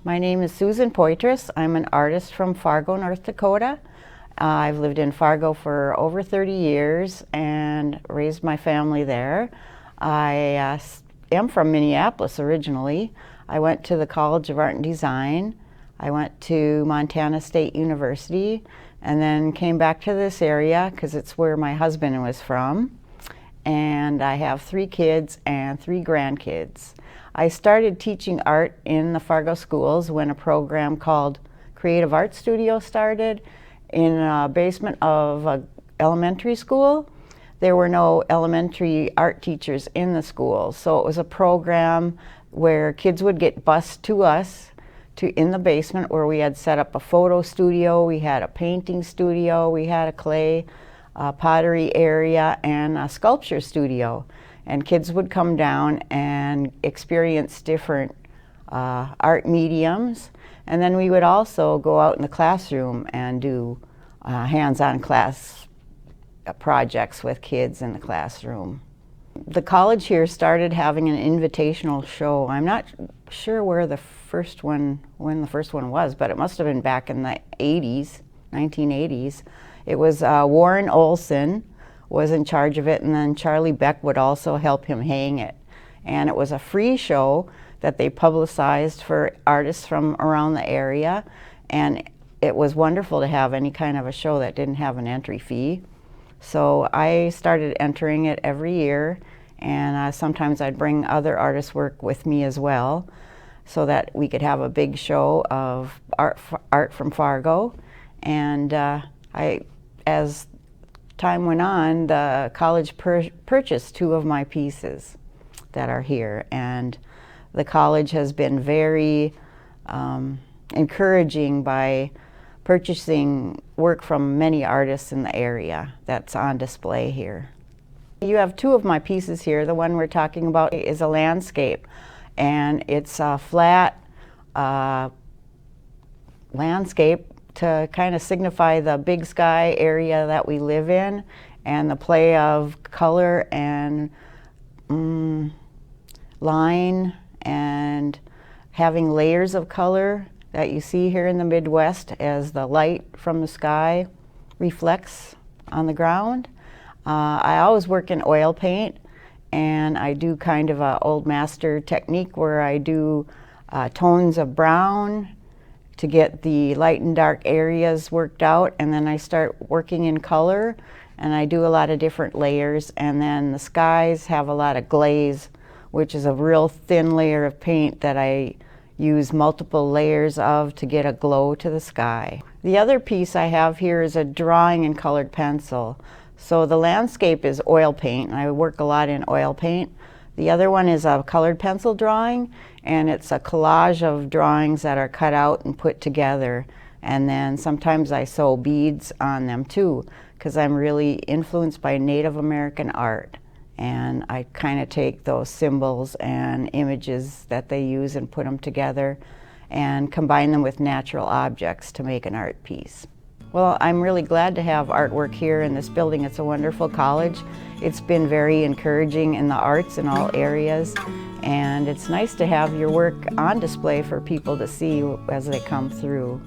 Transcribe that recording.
My name is Susan Poitras. I'm an artist from Fargo, North Dakota. I've lived in Fargo for over 30 years and raised my family there. I am from Minneapolis originally. I went to the College of Art and Design. I went to Montana State University and then came back to this area because it's where my husband was from. And I have 3 kids and 3 grandkids. I started teaching art in the Fargo schools when a program called Creative Art Studio started in a basement of an elementary school. There were no elementary art teachers in the school, so it was a program where kids would get bused to us in the basement where we had set up a photo studio, we had a painting studio, we had a clay pottery area and a sculpture studio. And kids would come down and experience different art mediums. And then we would also go out in the classroom and do hands-on class projects with kids in the classroom. The college here started having an invitational show. I'm not sure when the first one was, but it must have been back in the 80s, 1980s. It was Warren Olson was in charge of it, and then Charlie Beck would also help him hang it. And it was a free show that they publicized for artists from around the area, and it was wonderful to have any kind of a show that didn't have an entry fee. So I started entering it every year, and sometimes I'd bring other artists' work with me as well, so that we could have a big show of art from Fargo. And as time went on, the college purchased 2 of my pieces that are here, and the college has been very encouraging by purchasing work from many artists in the area that's on display here. You have 2 of my pieces here. The one we're talking about is a landscape, and it's a flat landscape to kind of signify the big sky area that we live in, and the play of color and line and having layers of color that you see here in the Midwest as the light from the sky reflects on the ground. I always work in oil paint, and I do kind of an old master technique where I do tones of brown to get the light and dark areas worked out, and then I start working in color, and I do a lot of different layers, and then the skies have a lot of glaze, which is a real thin layer of paint that I use multiple layers of to get a glow to the sky. The other piece I have here is a drawing in colored pencil. So the landscape is oil paint, and I work a lot in oil paint. The other one is a colored pencil drawing, and it's a collage of drawings that are cut out and put together. And then sometimes I sew beads on them too, because I'm really influenced by Native American art. And I kind of take those symbols and images that they use and put them together and combine them with natural objects to make an art piece. Well, I'm really glad to have artwork here in this building. It's a wonderful college. It's been very encouraging in the arts in all areas, and it's nice to have your work on display for people to see as they come through.